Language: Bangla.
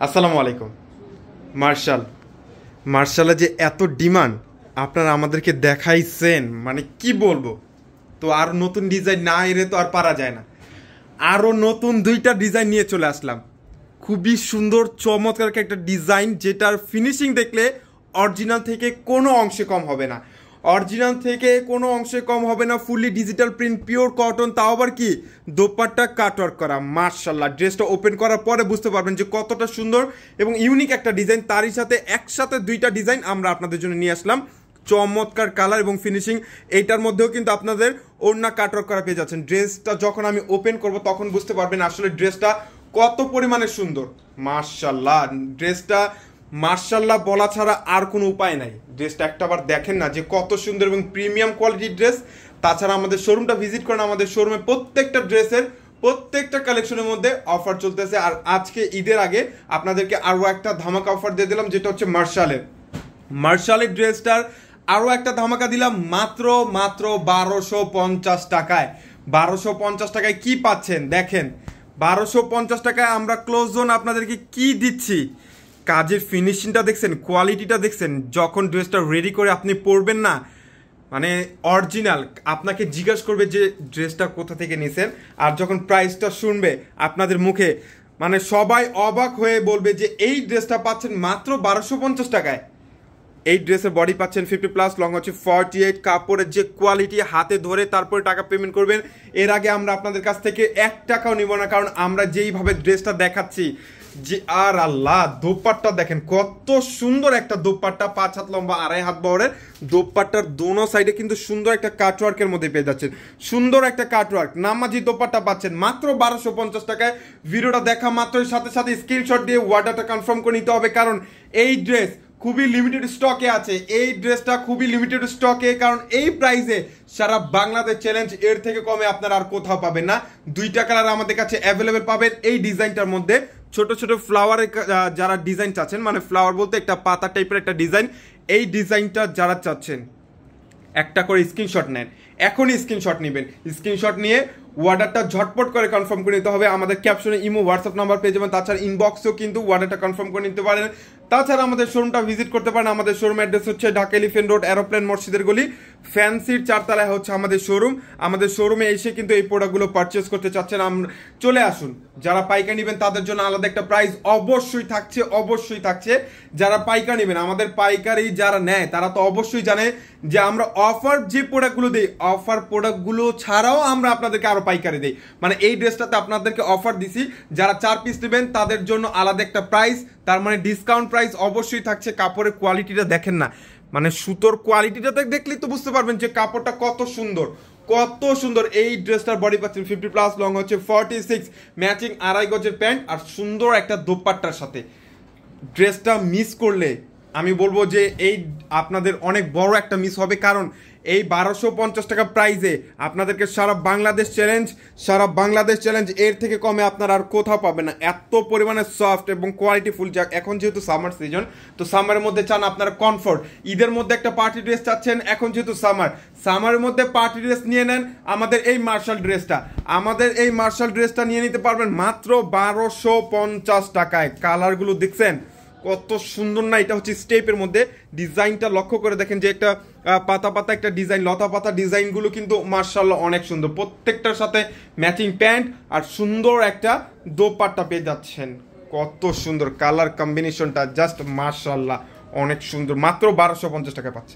আসসালামু আলাইকুম। মার্শাল মার্শালের যে এত ডিমান্ড আপনারা আমাদেরকে দেখাইছেন, মানে কি বলবো। তো আর নতুন ডিজাইন না এলে তো আর পারা যায় না। আরও নতুন দুইটা ডিজাইন নিয়ে চলে আসলাম। খুবই সুন্দর চমৎকার একটা ডিজাইন, যেটার ফিনিশিং দেখলে অরিজিনাল থেকে কোনো অংশে কম হবে না। অরিজিনাল থেকে কোনো অংশে কম হবে না। Fully digital print, pure cotton, তাও আবার কি দোপাট্টা কাটওয়ার্ক করা। মার্শাল্লাহ, ড্রেসটা ওপেন করার পরে বুঝতে পারবেন যে কতটা সুন্দর এবং ইউনিক একটা ডিজাইন। তারই সাথে একসাথে দুইটা ডিজাইন আমরা আপনাদের জন্য নিয়ে আসলাম। চমৎকার কালার এবং ফিনিশিং। এইটার মধ্যেও কিন্তু আপনাদের ওড়না কাটওয়ার্ক করা পেয়ে যাচ্ছেন। ড্রেসটা যখন আমি ওপেন করব তখন বুঝতে পারবেন আসলে ড্রেসটা কত পরিমাণে সুন্দর। মার্শাল্লাহ, ড্রেসটা মার্শাল্লাহ বলা ছাড়া আর কোনো উপায় নাই। ড্রেসটা একটাবার দেখেন না যে কত সুন্দর এবং প্রিমিয়াম কোয়ালিটির ড্রেস। তাছাড়া আমাদের শোরুমটা ভিজিট করেন। আমাদের শোরুমে প্রত্যেকটা ড্রেসের প্রত্যেকটা কালেকশনের মধ্যে অফার চলতেছে। আর আজকে ঈদের আগে আপনাদেরকে আরও একটা ধামাকা অফার দিয়ে দিলাম, যেটা হচ্ছে মার্শালের ড্রেসটার আরও একটা ধামাকা দিলাম মাত্র 1250 টাকায়। 1250 টাকায় কি পাচ্ছেন দেখেন। 1250 টাকায় আমরা ক্লোজ জোন আপনাদেরকে কি দিচ্ছি। কাজের ফিনিশিংটা দেখছেন, কোয়ালিটিটা দেখছেন। যখন ড্রেসটা রেডি করে আপনি পরবেন না, মানে অরিজিনাল, আপনাকে জিজ্ঞাসা করবে যে ড্রেসটা কোথা থেকে নিছেন। আর যখন প্রাইসটা শুনবে আপনাদের মুখে, মানে সবাই অবাক হয়ে বলবে যে এই ড্রেসটা পাচ্ছেন মাত্র 1250 টাকায়। এই ড্রেসের বডি পাচ্ছেন 50+, লং হচ্ছে 48। কাপড়ের যে কোয়ালিটি, হাতে ধরে তারপরে টাকা পেমেন্ট করবেন। এর আগে আমরা আপনাদের কাছ থেকে 1 টাকাও নিব না, কারণ আমরা যেইভাবে ড্রেসটা দেখাচ্ছি যে আর আল্লাহ, দোপাট্টা দেখেন কত সুন্দর একটা দোপাট্টা। 5 হাত লম্বা, 2.5 হাত বহরের দোপাট্টার দোনো সাইডে কিন্তু সুন্দর একটা কাটওয়ার্কের মধ্যে পেয়ে যাচ্ছেন। সুন্দর একটা কাটওয়ার্ক নামাজি দোপাট্টা পাচ্ছেন মাত্র 1250 টাকায়। ভিডিওটা দেখা মাত্রই সাথে সাথে স্ক্রিনশট দিয়ে অর্ডারটা কনফার্ম করে নিতে হবে, কারণ এই ড্রেস খুবই লিমিটেড স্টকে আছে। এই ড্রেসটা খুবই লিমিটেড স্টকে, কারণ এই প্রাইসে সারা বাংলাদেশ চ্যালেঞ্জ, এর থেকে কমে আপনারা আর কোথাও পাবেন না। 2টা কালার আমাদের কাছে অ্যাভেলেবেল পাবেন এই ডিজাইনটার মধ্যে। ছোট ছোট ফ্লাওয়ারের যারা ডিজাইন চাচ্ছেন, মানে ফ্লাওয়ার বলতে একটা পাতা টাইপের একটা ডিজাইন, এই ডিজাইনটা যারা চাচ্ছেন একটা করে স্ক্রিনশট নেন। এখনই স্ক্রিনশট নেবেন। স্ক্রিনশট নিয়ে অর্ডারটা ঝটপট করে কনফার্ম করে নিতে হবে। আমাদের ক্যাপশনে ইমো, হোয়াটসঅ্যাপ নাম্বার পেয়ে যাবেন। তাছাড়া ইনবক্সেও কিন্তু অর্ডারটা কনফার্ম করে নিতে পারেন। তাছাড়া আমাদের শোরুমটা ভিজিট করতে পারেন। আমাদের শোরুম অ্যাড্রেস হচ্ছে ঢাকা এলিফ্যান্ট রোড, এরোপ্লেন মসজিদের গলি, ফ্যান্সির 4 তলায় হচ্ছে আমাদের শোরুম। আমাদের শোরুমে এসে কিন্তু এই প্রোডাক্টগুলো পারচেস করতে চাচ্ছেন, চলে আসুন। যারা পাইকারি নেবেন তাদের জন্য আলাদা একটা প্রাইস অবশ্যই থাকছে। যারা পাইকারি নেবেন, আমাদের পাইকারি যারা নেয় তারা তো অবশ্যই জানে যে আমরা অফার যে প্রোডাক্টগুলো দিই, অফার প্রোডাক্টগুলো ছাড়াও আমরা আপনাদেরকে আরো পাইকারি দিই। মানে এই ড্রেসটাতে আপনাদেরকে অফার দিছি, যারা 4 পিস নেবেন তাদের জন্য আলাদা একটা প্রাইস, তার মানে ডিসকাউন্ট প্রাইস অবশ্যই থাকছে। কাপড়ের কোয়ালিটিটা দেখেন না, মানে সুতোর কোয়ালিটিটা দেখলেই তো বুঝতে পারবেন যে কাপড়টা কত সুন্দর। এই ড্রেসটার বডি পাচ্ছেন 50+, লং হচ্ছে 46, ম্যাচিং 2.5 গজের প্যান্ট আর সুন্দর একটা দোপাট্টার সাথে। ড্রেসটা মিস করলে আমি বলবো যে এই আপনাদের অনেক বড় একটা মিস হবে, কারণ এই 1250 টাকা প্রাইসে আপনাদেরকে সারা বাংলাদেশ চ্যালেঞ্জ, এর থেকে কমে আপনারা আর কোথাও পাবেন না। এত পরিমাণে সফট এবং কোয়ালিটিফুল। এখন যেহেতু সামার সিজন, তো সামারের মধ্যে চান আপনারা কমফোর্ট। ঈদের মধ্যে একটা পার্টি ড্রেস চাচ্ছেন, এখন যেহেতু সামারের মধ্যে পার্টি ড্রেস নিয়ে নেন আমাদের এই মার্শাল ড্রেসটা নিয়ে নিতে পারবেন মাত্র 1250 টাকায়। কালারগুলো দেখছেন কত সুন্দর না। এটা হচ্ছে স্টেপের মধ্যে। ডিজাইনটা লক্ষ্য করে দেখেন যে একটা পাতা একটা ডিজাইন, লতা পাতা ডিজাইনগুলো কিন্তু মার্শাল্লাহ অনেক সুন্দর। প্রত্যেকটার সাথে ম্যাচিং প্যান্ট আর সুন্দর একটা দোপাট্টা পেয়ে যাচ্ছেন। কত সুন্দর কালার কম্বিনেশনটা, জাস্ট মার্শাল্লাহ অনেক সুন্দর। মাত্র 1250 টাকা পাচ্ছে।